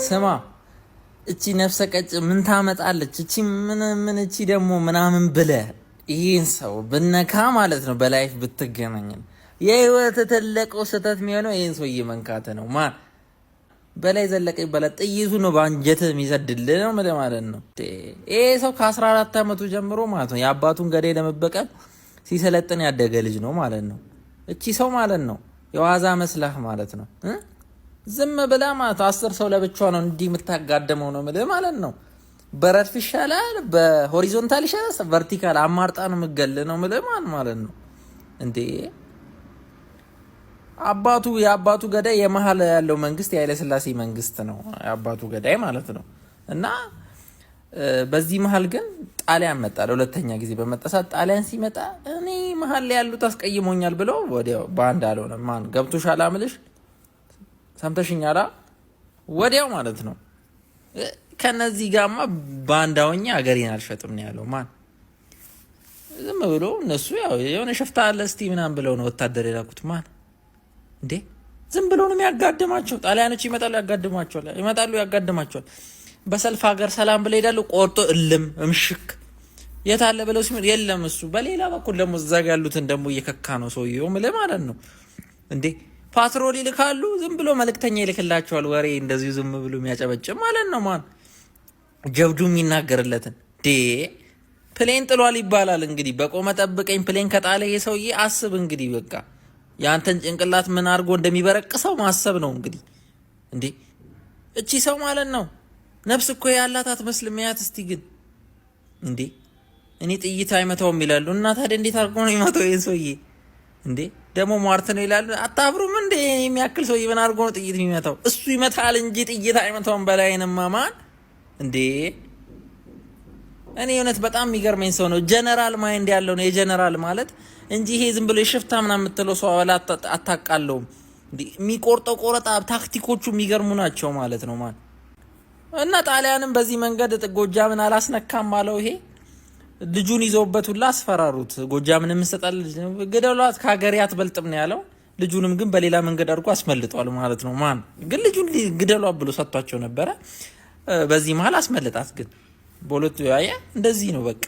ስማ እቺ ነፍሰ ቀጭ ምን ታመጣለች? እቺ ምን እቺ ደግሞ ምናምን ብለ ይህን ሰው ብነካ ማለት ነው በላይፍ ብትገናኝ የህይወት ትልቁ ስህተት የሚሆነው ይህን ሰውዬ መንካት ነው። ማን በላይ ዘለቀ ይባላል። ጥይቱ ነው በአንጀት የሚሰድልህ ነው ማለት ነው። ይሄ ሰው ከ14 ዓመቱ ጀምሮ ማለት ነው የአባቱን ገዳይ ለመበቀል ሲሰለጥን ያደገ ልጅ ነው ማለት ነው። እቺ ሰው ማለት ነው የዋዛ መስላህ ማለት ነው። ዝም ብላ ማለት 10 ሰው ለብቻው ነው እንዲህ የምታጋደመው ነው ማለት ነው። በረድፍ ይሻላል፣ በሆሪዞንታል ይሻላል፣ ቨርቲካል አማርጣ ነው የምገል ነው ማለት ነው። እንዴ የአባቱ ገዳይ የመሀል ያለው መንግስት የኃይለ ሥላሴ መንግስት ነው የአባቱ ገዳይ ማለት ነው። እና በዚህ መሀል ግን ጣሊያን መጣ ለሁለተኛ ጊዜ በመጣሳት ጣሊያን ሲመጣ እኔ መሀል ላይ ያሉት አስቀይሞኛል ብለው ወዲያው ባንድ አልሆነ ማን ገብቶሻል አምልሽ ሰምተሽኛላ ወዲያው ማለት ነው። ከነዚህ ጋማ ባንዳውኛ ሀገሬን አልሸጥም ነው ያለው ማን ዝም ብሎ እነሱ ያው የሆነ ሸፍታ አለ እስቲ ምናምን ብለው ነው ወታደር የላኩት ማን እንዴ ዝም ብሎ ነው የሚያጋድማቸው። ጣሊያኖች ይመጣሉ ያጋድማቸዋል። በሰልፍ ሀገር ሰላም ብለው ይሄዳሉ። ቆርጦ እልም እምሽክ የታለ ብለው ሲመጣ የለም እሱ በሌላ በኩል ደግሞ እዛ ጋር ያሉትን ደግሞ እየከካ ነው ሰውዬው ማለት ነው። እንዴ ፓትሮል ይልካሉ። ዝም ብሎ መልእክተኛ ይልክላቸዋል። ወሬ እንደዚሁ ዝም ብሎ የሚያጨበጭብ ማለት ነው። ማን ጀብዱ የሚናገርለትን ፕሌን ጥሏል ይባላል። እንግዲህ በቆመ ጠብቀኝ ፕሌን ከጣለ ይሄ ሰውዬ አስብ እንግዲህ በቃ ያንተን ጭንቅላት ምን አድርጎ እንደሚበረቅሰው ማሰብ ነው እንግዲህ። እንዴ እቺ ሰው ማለት ነው ነፍስ እኮ ያላት አትመስልም። ያት እስቲ ግን እንዴ እኔ ጥይት አይመታውም ይላሉ እና ታዲያ እንዴት አድርጎ ነው የሚመታው ይሄን ሰውዬ? እንዴ ደግሞ ሟርት ነው ይላሉ። አታብሩም እንዴ የሚያክል ሰውዬ ምን አድርጎ ነው ጥይት የሚመታው? እሱ ይመታል እንጂ ጥይት አይመታውም። በላይንማ ማን እንዴ እኔ እውነት በጣም የሚገርመኝ ሰው ነው። ጀነራል ማይንድ ያለው ነው የጀነራል ማለት እንጂ ይሄ ዝም ብሎ የሽፍታ ምናምን የምትለው ሰው አታቃለውም። የሚቆርጠው ቆረጣ ታክቲኮቹ የሚገርሙ ናቸው ማለት ነው ማን እና ጣሊያንም በዚህ መንገድ ጎጃምን አላስነካም አለው። ይሄ ልጁን ይዘውበት ሁላ አስፈራሩት። ጎጃምን የምንሰጣል ግደሏት ከሀገሬ አትበልጥም ነው ያለው። ልጁንም ግን በሌላ መንገድ አድርጎ አስመልጧል ማለት ነው ማን ግን ልጁን ግደሏት ብሎ ሰጥቷቸው ነበረ። በዚህ መሀል አስመልጣት ግን በሁለቱ ያየ እንደዚህ ነው በቃ።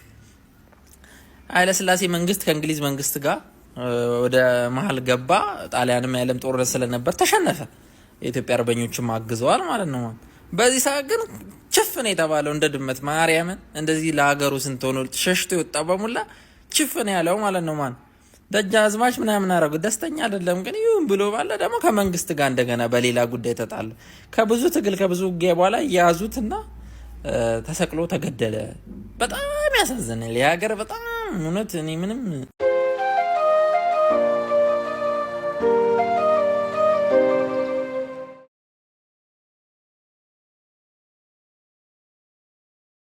ኃይለ ሥላሴ መንግስት ከእንግሊዝ መንግስት ጋር ወደ መሀል ገባ። ጣሊያንም የዓለም ጦርነት ስለነበር ተሸነፈ። የኢትዮጵያ አርበኞችም አግዘዋል ማለት ነው። በዚህ ሰዓት ግን ችፍ ነው የተባለው እንደ ድመት ማርያምን እንደዚህ ለሀገሩ ስንት ሆኖ ሸሽቶ የወጣ በሙላ ችፍ ነው ያለው ማለት ነው። ማን ደጃዝማች ምናምን አደረጉት። ደስተኛ አይደለም ግን ይሁን ብሎ ባለ ደግሞ ከመንግስት ጋር እንደገና በሌላ ጉዳይ ተጣሉ። ከብዙ ትግል ከብዙ ውጊያ በኋላ የያዙትና ተሰቅሎ ተገደለ። በጣም ያሳዝናል። የሀገር በጣም እውነት እኔ ምንም